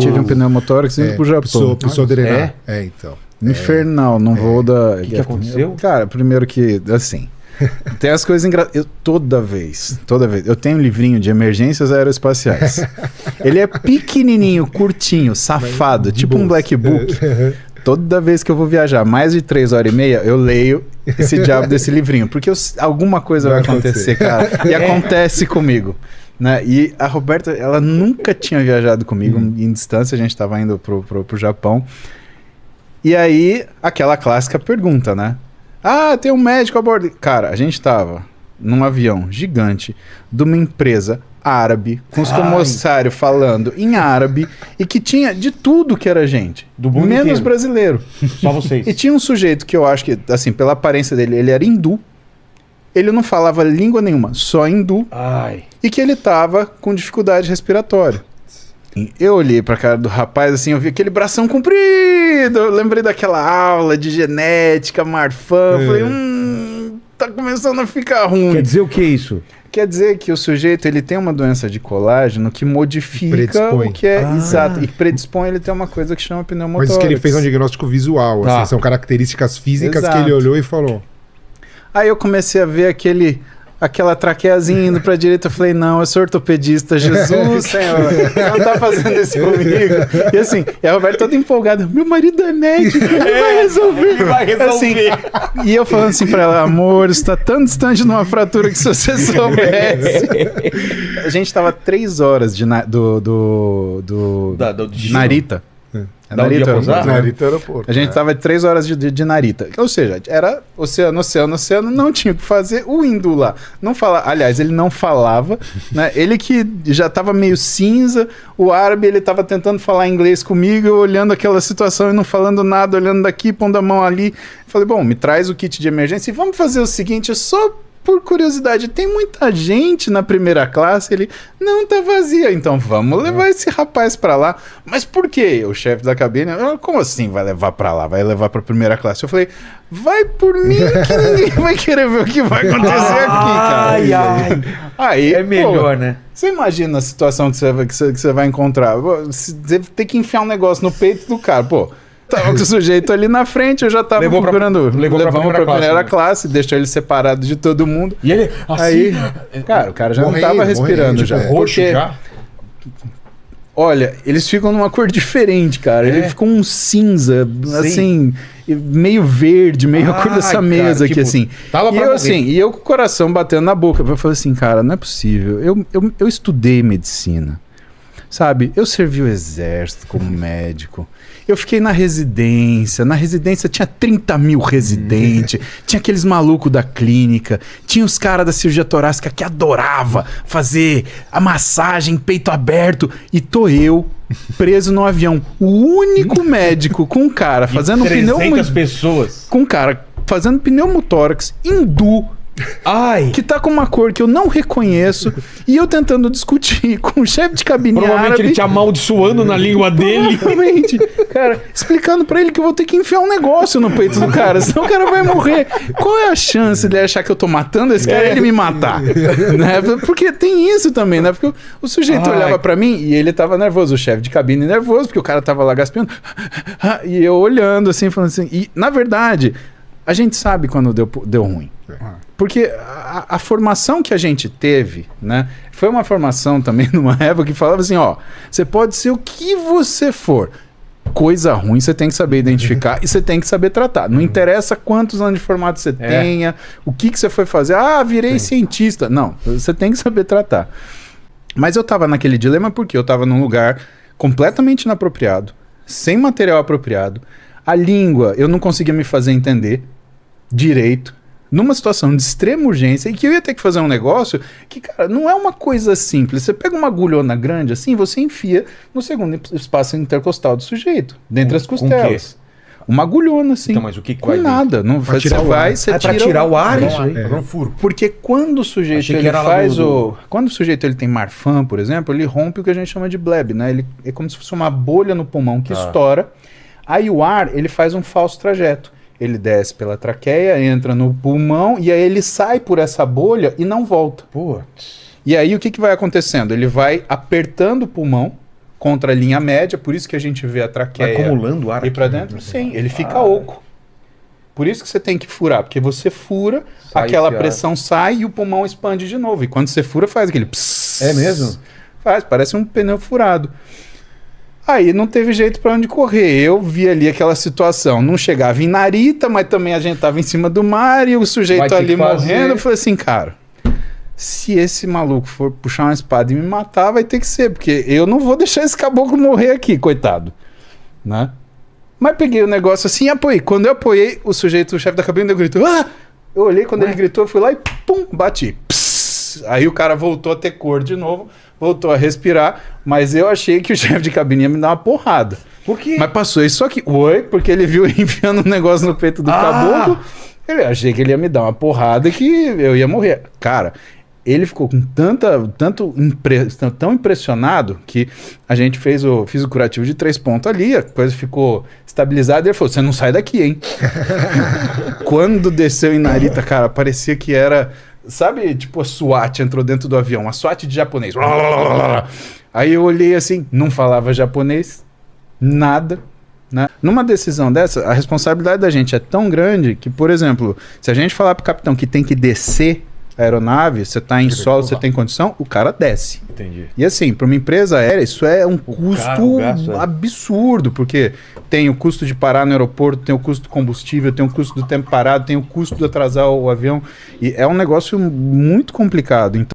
tive um pneumotórax indo pro Japão. Precisou drenar. Então. Infernal, não vou dar... O que aconteceu? Cara, primeiro que, assim... Tem as coisas engraçadas. Toda vez. Eu tenho um livrinho de emergências aeroespaciais. Ele é pequenininho, curtinho, safado, tipo um black book. Toda vez que eu vou viajar mais de 3h30, eu leio esse diabo desse livrinho. Porque alguma coisa vai acontecer, cara. E acontece comigo. Né? E a Roberta, ela nunca tinha viajado comigo em distância. A gente estava indo pro Japão. E aí, aquela clássica pergunta, né? Ah, tem um médico a bordo. Cara, a gente tava num avião gigante de uma empresa árabe, com os comissários falando em árabe e que tinha de tudo que era gente. Do mundo menos inteiro. Brasileiro. Só vocês. E tinha um sujeito que eu acho que, assim, pela aparência dele, ele era hindu. Ele não falava língua nenhuma, só hindu. E que ele tava com dificuldade respiratória. Eu olhei pra cara do rapaz, assim, eu vi aquele bração comprido. Eu lembrei daquela aula de genética, Marfan. Eu falei, tá começando a ficar ruim. Quer dizer o que é isso? Quer dizer que o sujeito, ele tem uma doença de colágeno que modifica o que é exato. E predispõe ele ter uma coisa que chama pneumotórax. Mas que ele fez um diagnóstico visual, assim, são características físicas que ele olhou e falou. Aí eu comecei a ver aquela traqueazinha indo pra direita, eu falei, não, eu sou ortopedista, Jesus, Senhor, não tá fazendo isso comigo. E assim, e a Roberta toda empolgada, meu marido é médico, ele vai resolver. Ele vai resolver. Assim, e eu falando assim pra ela, amor, você tá tão distante de uma fratura que se você soubesse. A gente tava 3 horas de Narita. Narita Aeroporto. A gente tava 3 horas de Narita. Ou seja, era oceano, não tinha o que fazer. O hindu lá não fala, aliás, ele não falava, né? Ele que já tava meio cinza, o árabe, ele tava tentando falar inglês comigo, eu olhando aquela situação e não falando nada, olhando daqui, pondo a mão ali. Falei, bom, me traz o kit de emergência e vamos fazer o seguinte, só por curiosidade, tem muita gente na primeira classe? Ele, não, tá vazia. Então vamos levar esse rapaz pra lá. Mas por quê? O chefe da cabine, como assim vai levar pra lá? Vai levar pra primeira classe? Eu falei, vai por mim que ninguém vai querer ver o que vai acontecer aqui, cara. Aí, é melhor, né? Você imagina a situação que você vai encontrar. Você tem que enfiar um negócio no peito do cara, pô. Tava com o sujeito ali na frente, eu já tava procurando. Levamos pra primeira classe, deixou ele separado de todo mundo. E ele, assim, aí, cara, o cara já não tava respirando já. Roxo já. Olha, eles ficam numa cor diferente, cara. Ele ficou um cinza, assim, meio verde, meio a cor dessa mesa aqui, assim. E eu, assim, e eu com o coração batendo na boca. Eu falei assim, cara, não é possível. Eu estudei medicina, sabe? Eu servi o exército como médico. Eu fiquei na residência tinha 30 mil residentes, tinha aqueles malucos da clínica, tinha os caras da cirurgia torácica que adorava fazer a massagem, peito aberto, e tô eu preso no avião, o único médico com um cara fazendo pessoas. Com um cara fazendo pneumotórax hindu, que tá com uma cor que eu não reconheço, e eu tentando discutir com o chefe de cabine provavelmente árabe, ele te amaldiçoando na língua dele. Provavelmente, cara, explicando pra ele que eu vou ter que enfiar um negócio no peito do cara, senão o cara vai morrer. Qual é a chance de ele achar que eu tô matando esse cara e ele me matar? Né? Porque tem isso também, né? Porque o sujeito olhava pra mim e ele tava nervoso, o chefe de cabine nervoso, porque o cara tava lá gaspando, e eu olhando assim, falando assim, e na verdade, a gente sabe quando deu ruim. Porque a formação que a gente teve, né, foi uma formação também numa época que falava assim, ó, você pode ser o que você for, coisa ruim você tem que saber identificar e você tem que saber tratar. Não interessa quantos anos de formato você tenha, o que você foi fazer, virei cientista. Não, você tem que saber tratar. Mas eu tava naquele dilema porque eu tava num lugar completamente inapropriado, sem material apropriado, a língua eu não conseguia me fazer entender direito, numa situação de extrema urgência, e que eu ia ter que fazer um negócio que, cara, não é uma coisa simples. Você pega uma agulhona grande assim, você enfia no segundo espaço intercostal do sujeito, dentre as costelas. Uma agulhona assim. Então, mas o que com nada. Não, pra tirar o ar. Pra tirar o ar, isso aí. Um furo. Porque quando o sujeito ele faz quando o sujeito ele tem Marfan, por exemplo, ele rompe o que a gente chama de bleb, né? Ele é como se fosse uma bolha no pulmão que estoura. Aí o ar, ele faz um falso trajeto. Ele desce pela traqueia, entra no pulmão e aí ele sai por essa bolha e não volta. Putz. E aí o que vai acontecendo? Ele vai apertando o pulmão contra a linha média, por isso que a gente vê a traqueia Acumulando ar. ir para dentro. Sim, ele fica oco. Por isso que você tem que furar, porque você fura, Sai aquela esse ar. pressão sai e o pulmão expande de novo. E quando você fura, faz aquele psss. É mesmo? Faz, parece um pneu furado. Aí não teve jeito para onde correr. Eu vi ali aquela situação. Não chegava em Narita, mas também a gente tava em cima do mar e o Vai sujeito ter ali que fazer. morrendo. Eu falei assim, cara, se esse maluco for puxar uma espada e me matar, vai ter que ser, porque eu não vou deixar esse caboclo morrer aqui, coitado. Né? Mas peguei o negócio assim e apoiei. Quando eu apoiei, o sujeito, o chefe da cabine, gritou, ah! Eu olhei, quando ele gritou, eu fui lá e pum, bati. Psss. Aí o cara voltou a ter cor de novo, voltou a respirar, mas eu achei que o chefe de cabine ia me dar uma porrada. Por quê? Mas passou isso aqui. Oi, porque ele viu enfiando um negócio no peito do caboclo. Eu achei que ele ia me dar uma porrada que eu ia morrer. Cara, ele ficou com tão impressionado que a gente fiz o curativo de 3 pontos ali, a coisa ficou estabilizada e ele falou, você não sai daqui, hein? Quando desceu em Narita, cara, parecia que era... Sabe, tipo a SWAT entrou dentro do avião, a SWAT de japonês. Aí eu olhei assim, não falava japonês, nada. Né? Numa decisão dessa, a responsabilidade da gente é tão grande que, por exemplo, se a gente falar pro capitão que tem que descer a aeronave, você tá em solo, você tem condição, o cara desce. Entendi. E assim, para uma empresa aérea, isso é um custo gasto, absurdo, porque tem o custo de parar no aeroporto, tem o custo do combustível, tem o custo do tempo parado, tem o custo de atrasar o avião, e é um negócio muito complicado. Então,